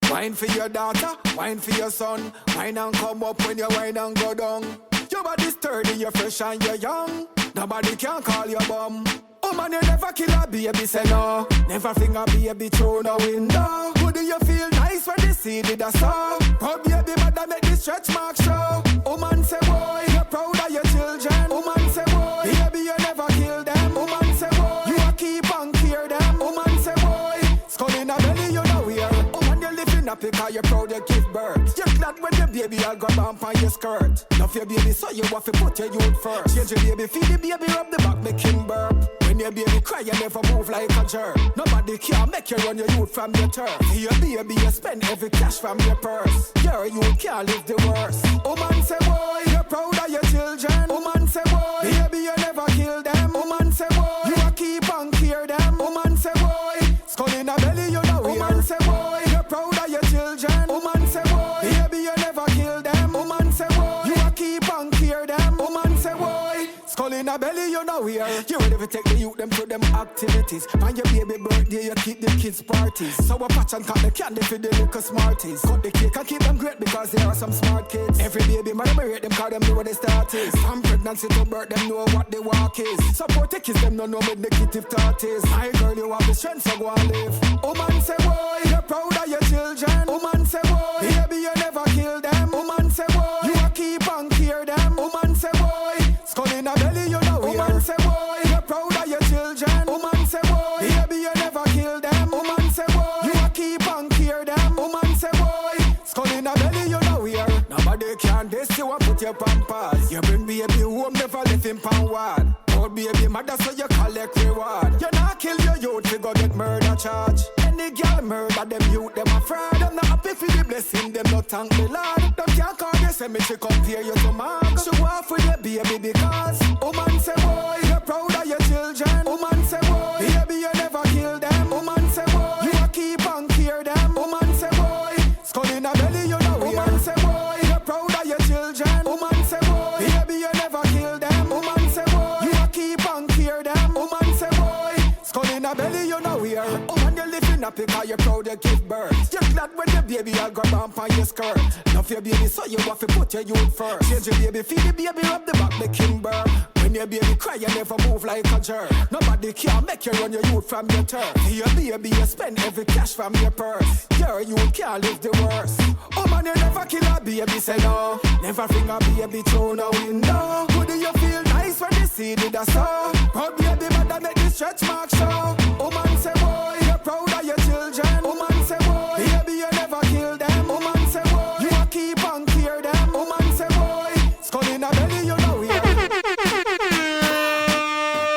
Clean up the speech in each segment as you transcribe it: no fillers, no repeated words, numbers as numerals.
Wine for your daughter, wine for your son. Wine and come up when you wine and go down. Your body's sturdy, you're fresh and you're young. Nobody can call you bum. Oh man, you never kill a baby, say no. Never fling a baby through no window. Who do you feel nice when they see the saw? Oh baby, mother make the stretch mark show. Oh man, say boy, you're proud of your children. Oh man, say boy, baby, you never kill them. Oh man, say boy, you a keep and clear them. Oh man, say boy, skull in a belly, you know where. Oh man, you're living up because you're proud you give birth. You're glad when your baby all grab on by your skirt. Love your baby so you have to put your youth first. Change your baby, feed the baby, rub the back, make him burp. When your baby cry, you never move like a jerk. Nobody can make you run your youth from your turf. For your baby, you spend every cash from your purse. Your youth can't live the worst. Oh man, say boy, you're proud of your children. Oh man, say boy, baby, you never kill them. Oh man, say boy, you a keep and clear them. Oh man, say boy, skull in a belly, you know. Oh man, say boy, you're proud of your children. Oh man, say boy, baby, you never kill them. Oh man, say boy, you a keep and clear them. Oh man, say boy, skull in a belly, you know where. You ready to take the youth them to them activities. On your baby birthday, you keep the kids parties. So a patch and cut the candy for the little smarties. Cut the cake and keep them great because there are some smart kids. Every baby man rate them cause them know what they start is. From pregnancy to birth, them know what the walk is. Support the kids, them don't know what negative thought is. My girl, you have the strength, so go and live. Oh man, say boy, you're proud of your children. Oh man, say boy, baby, you never kill them. Oh man, say boy, you a keep and clear them. Oh man, say boy, skull in a belly, you know. Oh man, say boy, you're proud of your children. Oh man, say boy, baby, you never kill them. Oh man, say boy, you a keep and clear them. Oh man, say boy, skull in a belly, you know where. Nobody can diss you and put your pampas. You bring baby home, never left him pan ward. Old baby mother, so you collect reward. You not kill your youth, you go get murder charge. Any girl murder them youth, them afraid. Them not happy for the blessing, them not thank the Lord. Them can't call you, say me to compare you to Mark. Show off with your baby because oh man, say boy, you're proud of your children. Oh man, say boy, baby, you never kill them. Oh man, say boy, you a keep and clear them. Oh man, say boy, skull in a belly, you know. Oh man, say boy, you're proud of your children. Oh man, say boy, baby, you never kill them. Oh man, say boy, you a keep and clear them. Oh man, say boy, skull in a belly, you know where. Oh man, you're living up because you're proud you give birth. You're glad when your baby all grab on by your skirt. Love your baby so you have to put your youth first. Change your baby, feed the baby, rub the back, make him burp. When your baby cry, you never move like a jerk. Nobody can make you run your youth from your turf. For your baby, you spend every cash from your purse. Your youth can't live the worst. Oh man, you never kill a baby, say no. Never fling a baby through no window. Who do you feel nice when you see the saw? Proud baby, mother make the stretch mark show. Oh man, say boy, you're proud of your children. Oh man, say boy, baby, you never kill them. Oh man, say boy, you a keep and clear them. Oh man, say boy, skull in a belly, you know where.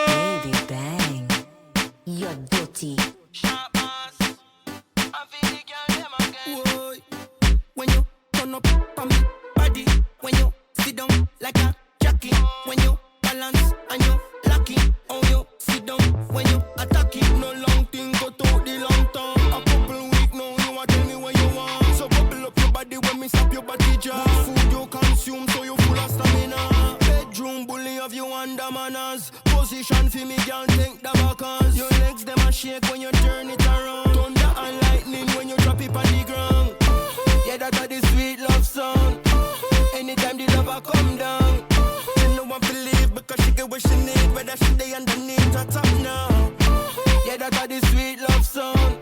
Baby bang, you're dirty. Sharp ass, I feel the girl them again. Whoa. When you turn up on me body, when you sit down like a jockey, when you balance and you locking, oh you sit down when you attacking. No long thing go to the long term. A couple week now you want tell me when you want. So bubble up your body when me stop your body jar. Food you consume so you full of stamina. Bedroom bully of you under manners. Position for me can't take the backers. Your legs them a shake when you turn it around. Thunder and lightning when you drop it on the ground. Yeah, that's the sweet love song. Anytime the lover come down, you know I believe because she get what she need. Whether she day underneath or top now. Yeah, that's the sweet love song.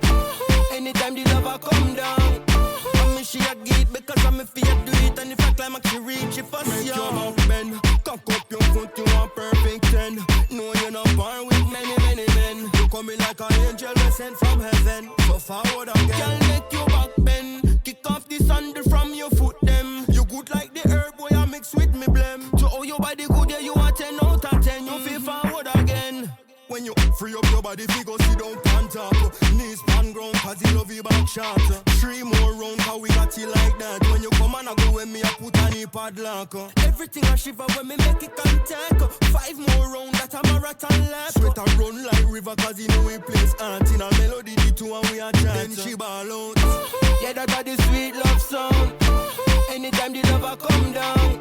Anytime the lover come down, I mean she a get because I'm a fear do it. And if I climax she reach it first. Make your mouth bend, cock up your foot, you a perfect 10. No, you're not born with many men. You coming like an angel sent from heaven. So forward again, girl, make your back bend. Kick off the sandal from your foot them. You good like the herb boy I mix with me blem. To all your body good, yeah, you are 10 out of 10. You feel forward again. When you free up your body, figure sit down pan top. Knees pan ground, cause you love you back shot. 3 more round, cause we got you like that. When you come and I go when me, I put on the padlock. Everything I shiver when me make it contact. 5 more round, that a marathon lap. Sweat and run like river, cause you know we place art. In a melody, the two and we are chat. Then she ball out. Yeah, that's the sweet love song. Anytime the lover come down,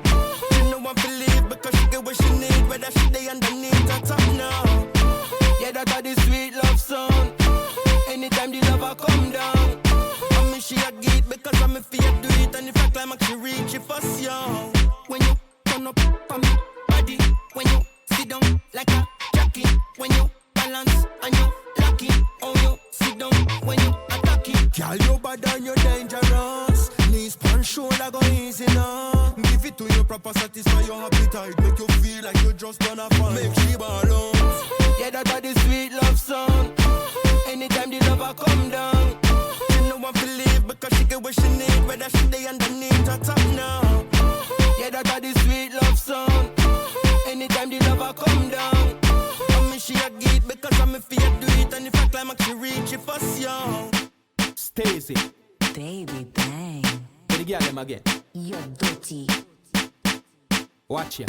you know I believe because she get what she need. Whether she day underneath or top now. Yeah, that's the sweet love song. Anytime the lover come down, I mean she a get climax you reach it first, yo. When you turn up on me body, when you sit down like a jockey, when you balance and you lucky, oh you sit down when you attack it. Girl, you bad and you dangerous. Knees punch shoulder go easy now. Give it to you proper, satisfy your appetite. Make you feel like you just gonna fall. Make she balance. Yeah, that's the sweet love song. Anytime the lover come down, she know what to leave because she get what she need. Whether she day underneath or top now. Yeah, that's the sweet love song. Anytime the lover come down, I mean she a get because I'm a fear do it. And if I climax she reach it first, yo. Stacy, Baby bang. can you get them again? You're dirty. Watch ya.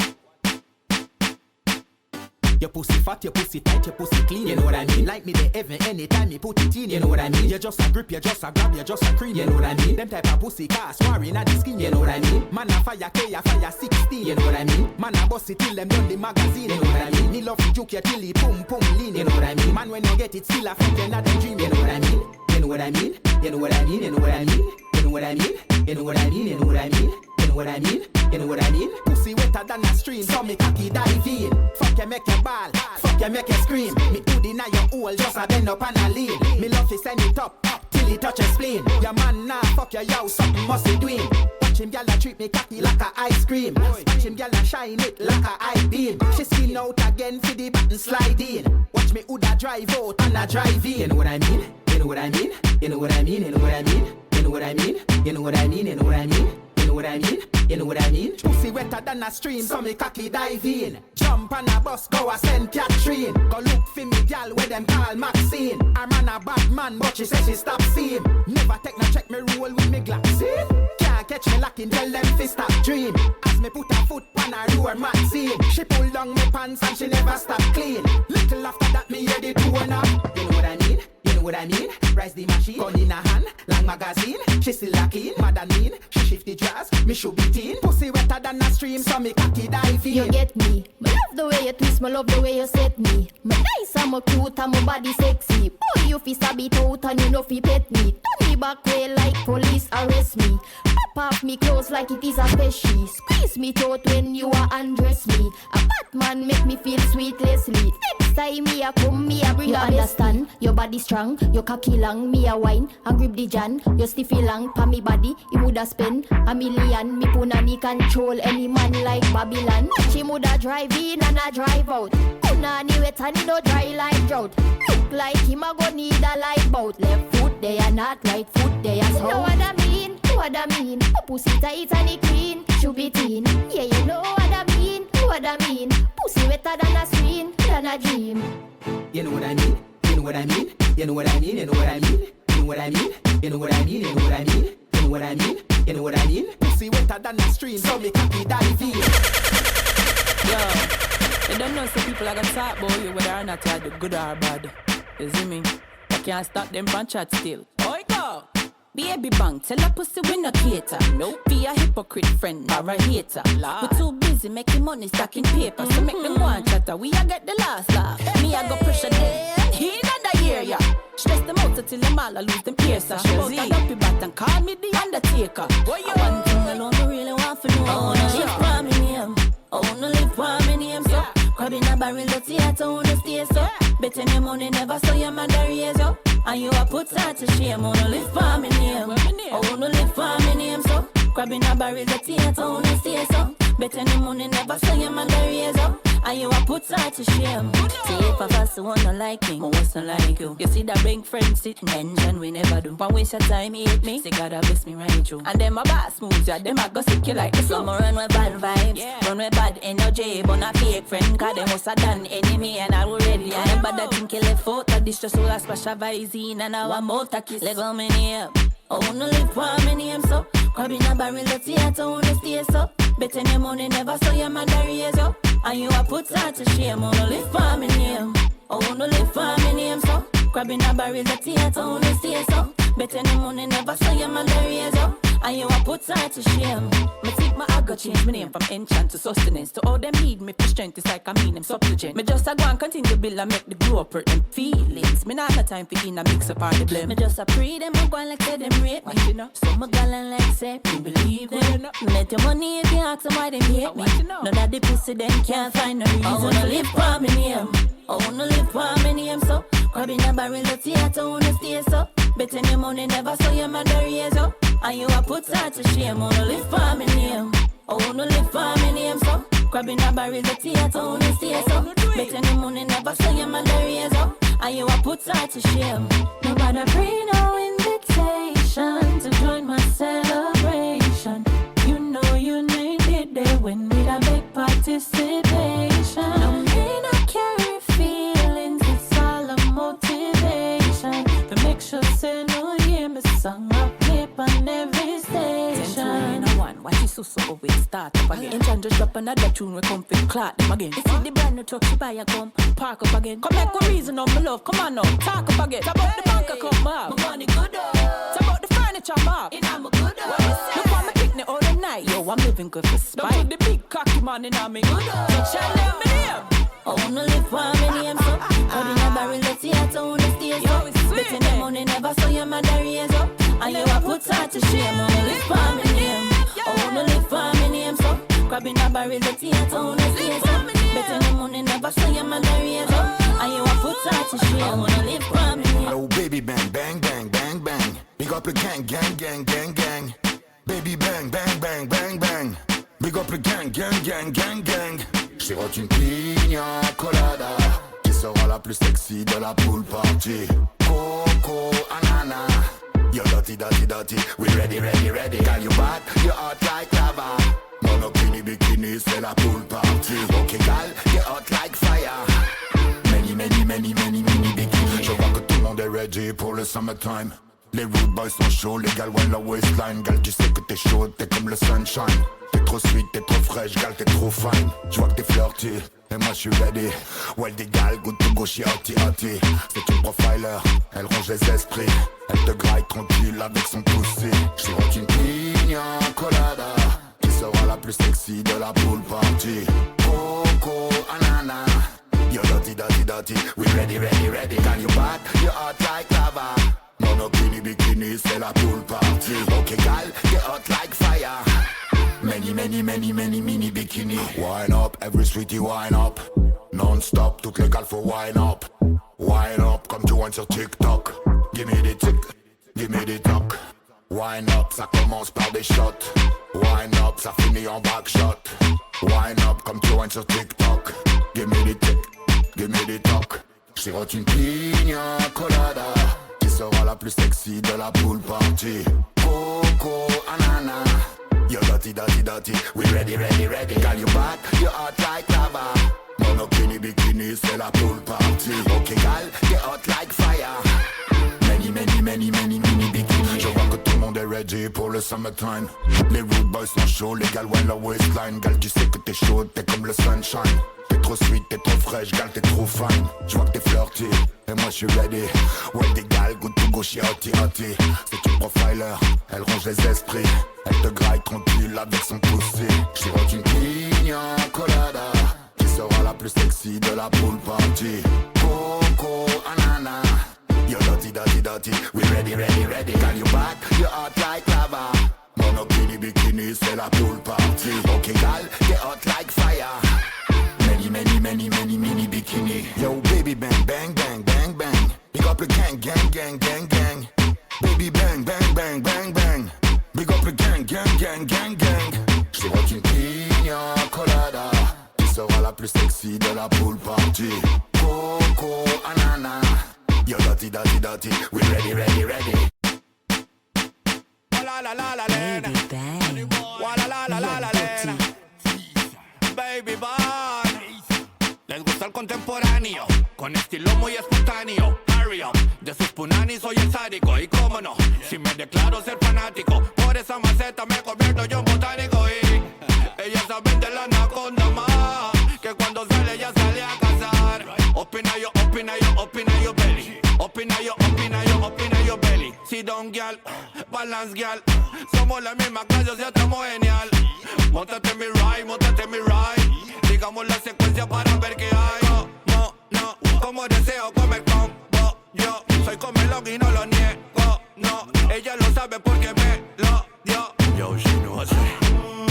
Your pussy fat, your pussy tight, your pussy clean. You know what I mean? Like me the heaven anytime you put it in. You know what I mean? You just a grip, you just a grab, you just a cream. You know what I mean? Them type of pussy cast swearing at the skin. You know what I mean? Man a fire K, a fire 16. You know what I mean? Man a bust it till them done the magazine. You know what I mean? Me love to juke you till he pum pum lean. You know what I mean? Man when you get it still a fuck you not them dream. You know what I mean? You know what I mean? You know what I mean? You know what I mean? You know what I mean? You know what I mean? You know what I mean? You know what I mean? You know what I mean? Pussy wetter than a stream, so me cocky dive in. Fuck you make you ball, fuck you make you scream. Me do deny your hole, just a bend up and a lean. Me love to send it up till it touch a spleen. Your man nah fuck your yo, something must be doing. Watch him gyal a treat me cocky like a ice cream. Watch him gyal a shine it like a eye beam. She skin out again for the button slide in. Watch me woulda drive out and a drive in. You know what I mean? You know what I mean? You know what I mean? You know what I mean? You know what I mean? You know what I mean? You know what I mean? You know what I mean? You know what I mean? Pussy wetter than a stream, so me cocky dive in. Jump on a bus, go a St. Catherine. Go look for me gal where them call Maxine. Her man a bad man, but she say she stop seeing. Never take no check me roll with me glass in. Can't catch me lacking, tell them fi stop dream. As me put her foot on her door Maxine. She pull down me pants and she never stop clean. Little after that me hear the tune up. You know what I mean? You know what I mean? Rise the machine, gun in her hand, long magazine. She still a keen, mad and mean. She shift the dress, me should be teen. Pussy wetter than a stream, so me cocky dive in. You get me? Me love the way you twist, me love the way you set me. Me nice and me cute and my body sexy. Boy, you fi stab it out and you know fi pet me. Turn me back way like police arrest me. Pop off me clothes like it is a special. Squeeze me throat when you a undress me. A Batman make me feel sweet Leslie. Next time me a come, me a bring you a understand? Your body strong, your cocky long, me a wine and grip the jan. Your stiffy long, pa me body, it woulda spend a million. Me punani control any man like Babylon. She woulda drive in and a drive out. Punani wet and it no dry like drought. Look like him a go need a light bout. Left foot there and not right foot there. So you know what I mean? What I mean? A pussy tight and it clean, should be teen. Yeah, you know what I mean? What I mean? Pussy wetter than a screen, than a dream. You know what I mean? You know what I mean? You know what I mean? You know what I mean? You know what I mean? You know what I mean? You know what I mean? You know what I mean? You know what I mean? Pussy wetter than a stream, so me cocky dive in. Yo, you don't know some people are gonna talk about you whether or not you are the good or bad. You see me? I can't stop them from chat still. Oi go! Baby bang, tell a pussy we no cater. Nope. Be a hypocrite friend or a hater. We too busy making money stacking paper. So make them go and chatter. We a get the last laugh. Me a go pressure them. He another year, yeah. Stress them out till them all lose them piercer. She bout a dumpy bat and call me the Undertaker. One thing alone I really want for know. I wanna live for me name. I wanna live for me name. So grabbing a barrel of theater, I wanna stay so. Betting your money never so your mother raise you. And you a put her to shame. I wanna live for me name. I wanna live for me name. So grabbing a barrel of theater, I wanna stay so. Betting your money never so your mother raise you. And you a put her to shame. See if a us wanna like me, but what's not like you. You see that big friend sitting NCHANN we never do. But waste your time, hate me. Say God bless me right through. And them a boss moves, yeah, them a go sick you like the flow. Run with bad vibes, run with bad energy. But not fake friend, cause them was a done enemy. And I already, I never that think you left out. That this just all a splash of Visine. And I want more to kiss. Let go me name. I wanna live for me name, so grabbing a barrel of theater, I wanna stay so. Betting your money never so your mother raise you. And you a put her to shame. I wanna live for me name. I wanna live for me name, so grabbing a barrel of theater, I wanna stay so. Betting your money never so your mother raise you. And you a put her to shame. Me think I go change my name from NCHANN to sustenance. To all them need me for strength, it's like I mean them supplicant. Me just a go and continue to build and make the grow up hurt them feelings. Me not have time for in a mix up all the blame. Me just a pray them, I go and like say them rate me, you know. So my gal and like say, me believe them. Let your money if you ask them why they hate me. None of the pussy them can't find no reason. I wanna live for me name. I wanna live for me name so. Grabbing a barrel of theater, I wanna stay so. Betting your money never saw your mother raise up. And you a put her to shame. I wanna live for me name. I wanna live for me name so. Grabbing a barrel of theater, I wanna stay so. Betting your money never saw your mother raise up. And you a put her to shame. Nobody bring no invitation to join my celebration. You know you need it there when we a big participation. No me not carry feelings, it's all a motivation. To make sure say no hear me song up clip on every station. 10-2-1, watch it so we start up again. NCHANN just drop another tune we come fit clot them again. You see the brand new truck she buy a come park up again. Come make a reason on my love, come on now, talk up again. Talk about the bank account mark, my money good up. Talk about the furniture mark, and I'm a good up. Look on my picnic all the night, yo I'm living good for spite. Don't put the big cocky man in on me good up. NCHANN let me name. I wanna live for me name so. Out in a barrel let's see how to wanna stay so. Betting the money never saw your mother raise up. And you a put her to shame. I wanna live for me name. I wanna live for me name so. Grabbing a barrel let's see how to wanna stay so. Betting the money never saw your mother raise up. And you a put her to shame. I wanna live for me name. Oh baby bang, bang, bang, bang, bang. Big up the gang, gang, gang, gang, gang. Baby bang, bang, bang, bang, bang. Big up the gang, gang, gang, gang, gang. J'sirote une pina colada qui sera la plus sexy de la pool party. Coco, anana. Yo dirty, dirty, dirty. We ready, ready, ready. Girl, you bad, you hot like lava. Monokini, bikini, c'est la pool party. Okay, girl, you hot like fire. Many, many, many, many, many bikinis. Je vois que tout le monde est ready pour le summertime. Les rude boys sont chauds, les gals wine la waistline. Gal, tu sais que t'es chaude, t'es comme le sunshine. T'es trop sweet, t'es trop fraîche, gal, t'es trop fine. Je vois que t'es flirty, et moi j'suis ready. Well, des gals, good to go, she hotty, hotty. C'est une profiler, elle range les esprits. Elle te graille tranquille avec son pussy. J'sirote une pina colada qui sera la plus sexy de la pool party. Coco, anana. Yo dirty, dirty, dirty. We ready, ready, ready. Girl, you bad, you hot like lava. Monokini, bikini, c'est la pool party. Okay, gal, get hot like fire. Many, many, many, many, mini bikini. Wine up, every sweetie wine up. Non-stop, toutes les gals faut wine up. Wine up, comme tu wine sur TikTok. Give me the tick, give me the toc. Wine up, ça commence par des shots. Wine up, ça finit en back shot. Wine up, comme tu wine sur TikTok. Give me the tick, give me the toc. J'sirote une pina colada qui sera la plus sexy de la pool party. Coco, anana. Yo dirty, dirty, dirty. We ready, ready, ready. Girl, you bad, you hot like lava. Monokini, bikini, c'est la pool party. Okay, girl, get hot like fire. Many, many, many, many, many bikinis. Je vois que tout le monde est ready pour le summertime. Les rude boys sont chauds, les gals wine la waistline. Gal, tu sais que t'es chaude, t'es comme le sunshine. T'es trop sweet, t'es trop fraîche, gal, t'es trop fine. Je vois que t'es flirty, et moi j'suis ready. Ouais, des gals, good to go, she hotty, hotty. C'est une profiler, elle range les esprits. Elle te graille tranquille avec son pussy. J'sirote une pina colada qui sera la plus sexy de la pool party. Coco, anana. Yo dirty, dirty, dirty. We ready, ready, ready. Girl, you bad, you hot like lava. Monokini, bikini, c'est la pool party. Okay, gal, get hot like fire. Many, many, many, many, many bikini. Yo, baby bang, bang, bang, bang, bang. Big up the gang, gang, gang, gang, gang. Baby bang, bang, bang, bang, bang. Big up the gang, gang, gang, gang, gang. J'sirote une pina colada qui sera la plus sexy de la pool party. Coco, anana. Yo dirty, dirty, dirty. We ready, ready, ready. La la la la la. Baby bang. La la la la la la. Baby bang. Les gusta el contemporáneo, con estilo muy espontáneo. Hurry up, de sus punanis soy el sádico. Y cómo no, si me declaro ser fanático, por esa maceta me convierto yo en botánico. Y ellas saben de la anaconda más, que cuando sale ya sale a cazar. Opina yo, opina yo, opina yo belly. Opina yo, opina yo, opina yo belly. Sit down girl, balance girl. Somos la misma clase, o sea estamos genial. Móntate mi ride, móntate mi ride. Digamos la secuencia para ver qué hay. No, no, como deseo comer con yo. Soy comelón y no lo niego, no. Ella lo sabe porque me lo dio. Yo, she knows it.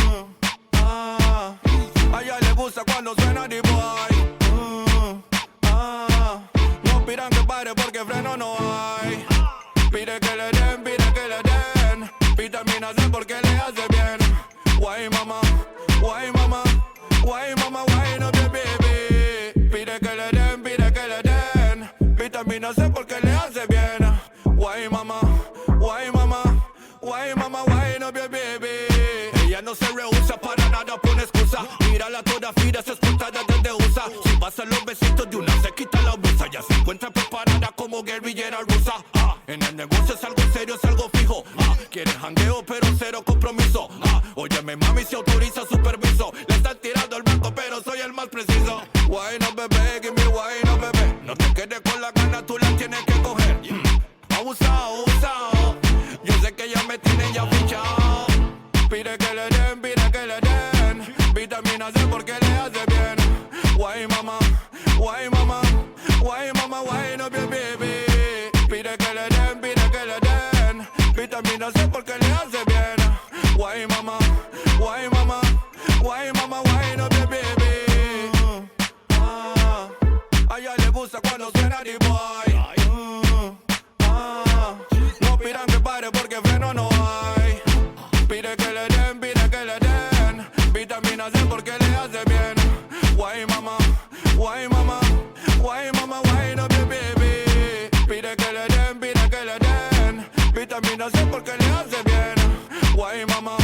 gusta cuando suena the boy. No pidan que pare porque freno no hay. Pide que le den, vitamina C porque le hace bien. Guay mama, guay mama, guay mama, guay no be baby. Pide que le den, vitamina C porque le hace bien. Guay mama, guay mama, guay mama, guay no be baby. Ella no se rehúsa para nada, pone excusa. Mírala toda fina, se escuchada desde USA. Si pasa los besitos de una, se quita la blusa. Ya se encuentra preparada como guerrillera rusa. En el negocio es algo serio, es algo fijo. Quiere jangueo pero cero compromiso. Óyeme mami, si autoriza su permiso. Le están tirando el banco pero soy el más preciso. Why no bebé, give me why no bebé. No te quedes con la gana, tú la tienes que coger. Abusado, abusado. Yo sé que ya me tienen ya fichado. Pide que le den, vitamina C porque le hace bien. Why mama, why mama, why mama, why no be baby. Pide que le den, vitamina C porque le hace bien. Why mama, why mama, why mama, why no be baby. A ella le gusta cuando suena the boy. No pidan que pare porque freno no hay. Pide que le den, vitamina C porque le hace bien. Why mama, why mama, why mama, why no be baby. Pide que le den, vitamina C porque le hace bien. Why mama,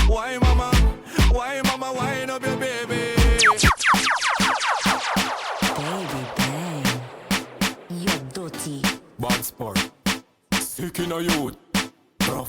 why mama, why mama, why no be baby. Baby bang, you're dirty. Bad sport, sick in a youth, rough.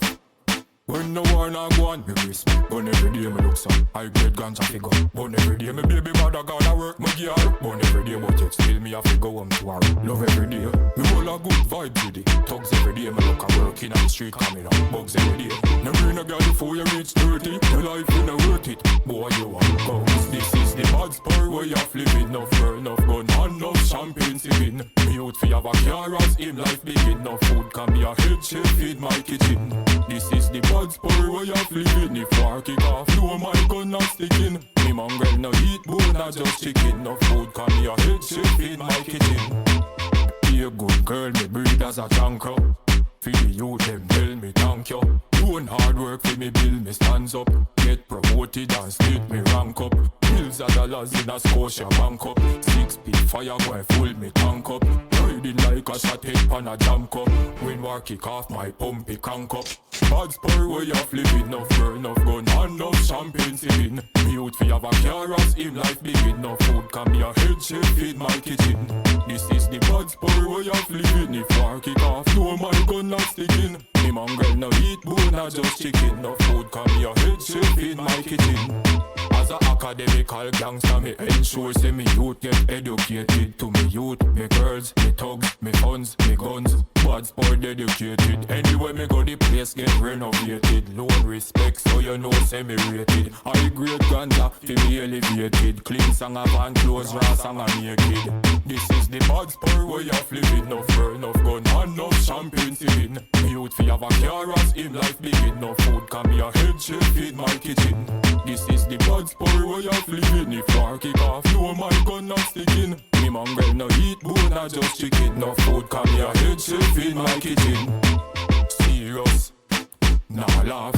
When no war not go on, me wrist. Gun every day me look so I get ganja figure. Gun every day me baby mother gotta work my gear. Gun every day but yet still me have to go home to work. Love every day, me hold a good vibe with it. Thugs every day me look a work in the street coming up. Bugs every day, no bring a girl before you reach 30. Your life ain't no worth it, boy you want go. This is the bad spur where you have living. Enough girl, enough gun, and enough champagne sipping. Me out fi have a car as him life begin. No food can be a head chef feed my kitchen. This is the bad spur where you have living. If war kick off, no my gun not sticking. Me mongrel no eat bone, not just chicken. No food can be a head chef in my kitchen. Be a good girl, me breed as a junker. For the youth, them tell me thank you. Doing hard work for me bill, me stands up. Get promoted and split me rank up. Bills of dollars in a Scotia bank up. 6p fire go full me tank up. Riding like a shot head pan a jam cup. When war kick off, my pump it crank up. Bad spur where you have living. Enough burn, enough gun, and enough champagne sipping. Me youth fi have a car as him life begin. No food can be a head chef in my kitchen. This is the bad spur where you have living. If war kick off, no my gun not sticking. Me mongrel no eat bone, not just chicken. No food can be a head chef in my kitchen. As a academical gangster, me ensure say me youth get educated. To me youth, me girls, me thugs, me funds, me guns. Bad sport dedicated. Anyway me go the place get renovated. Low respect so you know semi-rated. High grade ganja, fi me elevated. Clean song of and clothes, raw song and naked. This is the bad sport where you have living. Enough fur, enough gun, and enough champagne sipping. Me youth fi have a car as him life begin. No food can be a head chef in my kitchen. This is the bad spur where you have living. If war kick off, no my gun not sticking. Me mongrel no eat bone, not just chicken. No food can be a head chef in my kitchen. Serious, nah laugh.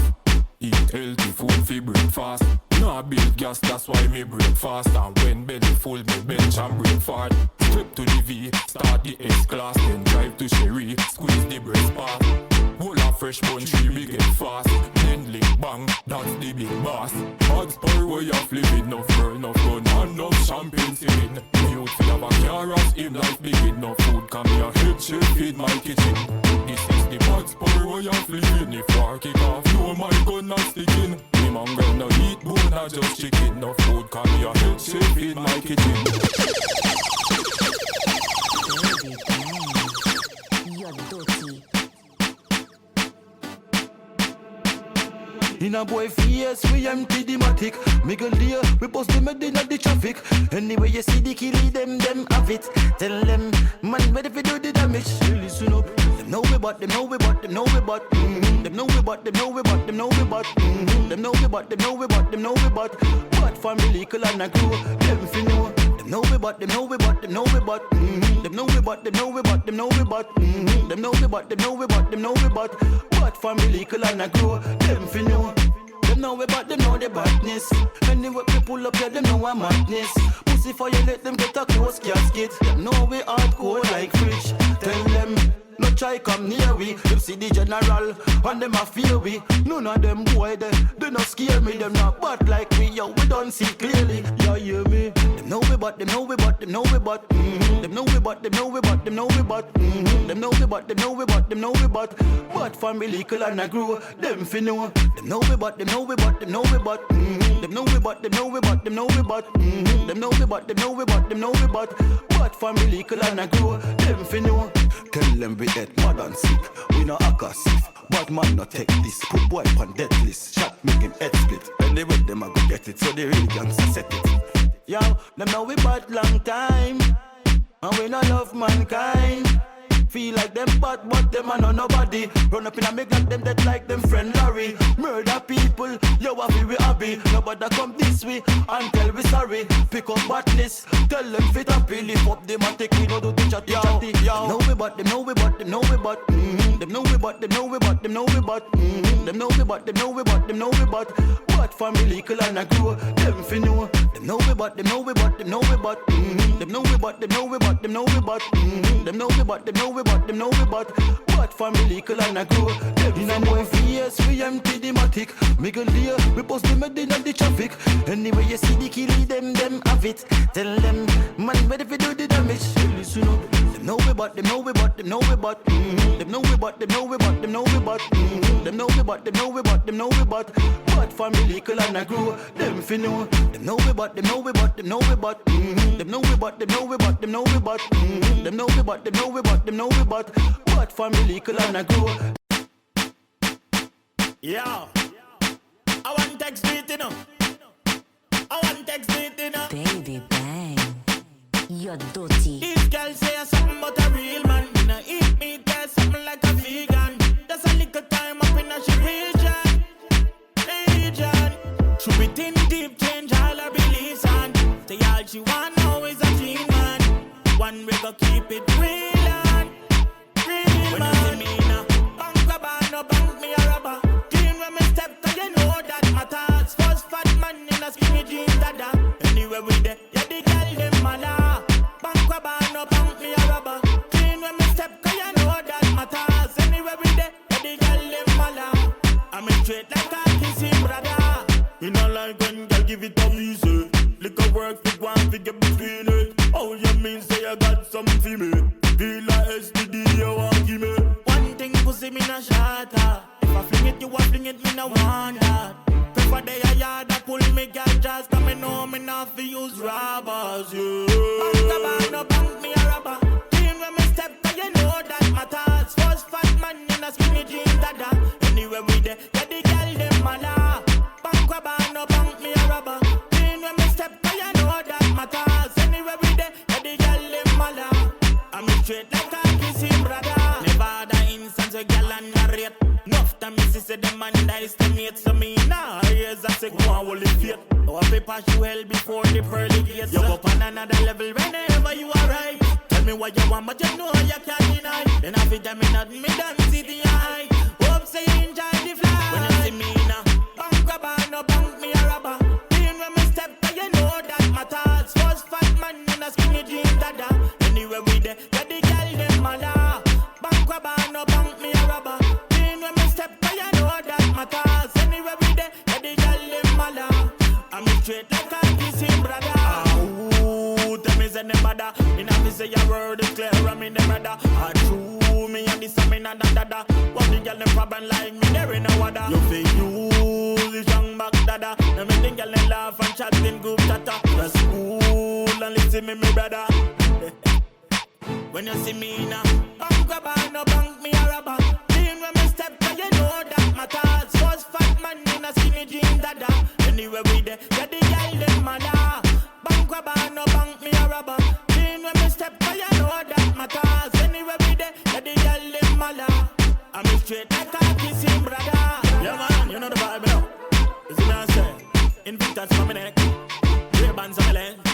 Eat healthy food for breakfast. Nah build gas, that's why me break fast. And when belly full, me bench and break fast. Step to the V, start the S-class. Then drive to Sherry, squeeze the breast pass. Whole a fresh bun tree, we get fast. Then lick bang, that's the big boss. Bad spur where you have living. Enough girl, enough gun, and enough champagne sipping. Me youth fi have a car as him life begin. No food can be a head chef in my kitchen. This is the bad spur where you have living. If war kick off, no my gun not sticking. Me mongrel no eat bone, not just chicken. No food can be a head chef in my kitchen. Baby bang, you're dirty. In a boy face, we empty the matic. Miguel dear, we post them in the traffic. Anyway, you see the killie, them have it. Tell them, man, ready to do the damage. Listen up. Them know we bought, them know we bought, them know we bought. Them know we bought, them know we bought, them know we bought. Them know we bought, them know we bought, them know we bought. But for me little and I grow. Them fi know. Them know we but, them know we but, them know we but. Them know we but, them know we but, them know we but. Them know we but, them know we but, them know we but. But for me little and I grow. Them fi know. Them know we but, them know the badness. Anyway we pull up here, them know I'm madness. Pussy for you, let them get a close casket. Them know we hardcore like fridge. Tell them, no try come near we. Them see the general, and them a fear we. None of them boy, they not scare me. Them not bad like we, yo, we don't see clearly. You hear me? Them know we but, them know we but, them know we but. Them know we but, them know we but, them know we but. Them know we but, them know we but, them know we but. But for me little and I grow, them fi know. Them know we but, them know we but, them know we but. Them know we but, them know we but, them know we but. Them know we but, them know we but, them know we but. But for me little and I grow, them fi know. Tell them we dead, mad and sick. We no aggressive, bad man no take this. Put boy on death list, shot make him head split. Anyway them a go get it, so they really gangsta set it. Yo, them know we bad long time, and we no love mankind. Feel like them bad, but them are no nobody. Run up in a make like them dead like them friend Larry. Murder people, yo, I feel we happy. Nobody come this way and tell we sorry. Pick up badness, tell them fit happy. Lift up them and take we no do the chatty chatty. Them know we but, them know we but, them know we but. Them know we but, them know we but, them know we but. Them know we but, them know we but, them know we but. But family little and I grow, them fi know. Them know we but, them know we but, them know we but. Them know we but, them know we but, them know we but. Them know we but, them know we but, them know we but family little and I grow. In a more years we empty the matic. Make a deal, we post the medin on the traffic. Anyway you see the killie, them have it. Tell them, man, ready if you do the damage. Listen up. Them know we but, them know we but, them know we but. Them know we but, them know we but, them know we but. Them know we but, them know we but, them know we but. But family little and I grow, them fi know. Them know we but, them know we but, them know we but. Them know we but, them know we but, them know we but. Them know we but, them know we but, them know we but. But family little and I grow. Yeah, I want text it, you know. I want text it, you know. Baby bang, you're dirty. This girl say something about a real man. Inna eat meat, there's something like a vegan. That's a little time up in a she region. She be thin deep, change all her beliefs and say all she want now is a teen man. One we go keep it real and real when man. When you see me now, bank a bar, no bank me a robber. Clean when me step, cause you know that matters. First fat man in a skinny jeans, dada. Anywhere we there, yeah the girl them mala. Bank a bar, no bank me a robber. Clean when me step, cause you know that matters. Anywhere we there, yeah the girl them mala. I'm a straight like a kissing brother. You know like when girl give it up easy. Liquor work for one figure between it. All you mean say I got something for me. Feel like STD you want give me. One thing pussy me na shatter. If I fling it you a fling it me na want that. Prefer day a yard a pull me girl just cause me know me not fi use robbers. Yeah. Bank a bar no bank me a robber. Clean when me step cause you know that matters. First fat man in a skinny jeans dada. Anywhere we there yeah the girl them mala. Bank a bar no bank me a robber. Clean when me step cause you know that matters. Anywhere we there yeah the girl them mala. I'm straight like a kissing brother. Never the instance a girl and a rate. Enough time me see say them man that estimate. So me nah here's a say go and hold it fate. Our paper you hell before the pearly gates. You go up on another level whenever you arrive. Tell me what you want but you know you can't deny. Then I feel me not me done see the eye. Hope say you enjoy the fly. When you see me now, bank a bar no bank me a robber. Clean when me step cause you know that matters. First fat man in a skinny jeans dada. Anywhere we there, yeah the girl them mala. Bank a bar no bank me a robber. Clean when me step cause you know that matters. Anywhere we there, yeah the girl them mala. I'm straight like a kissing brother. Ooh, tell me say them bada. Me not fi say a word is clear, I mean them brother. True, me and this a me na dada. What the girl them problem like me there in no other. You fi use the strong back dada. Now me the girl them laugh and chat in group chatter. That's cool and listen me brother. When you see me now, bank a bar no bank me a robber. Clean when me step cause you know that matters. First fat man in a skinny jeans dada. Anywhere we there, yeah the girl them mala. Bank a bar no bank me a robber. Clean when me step cause you know that matters. Anywhere we there, yeah the girl them mala. I'm straight like a kissing brother. Yeah man, you know the vibe now. You see me I say, Invictus for me neck. hands on my land.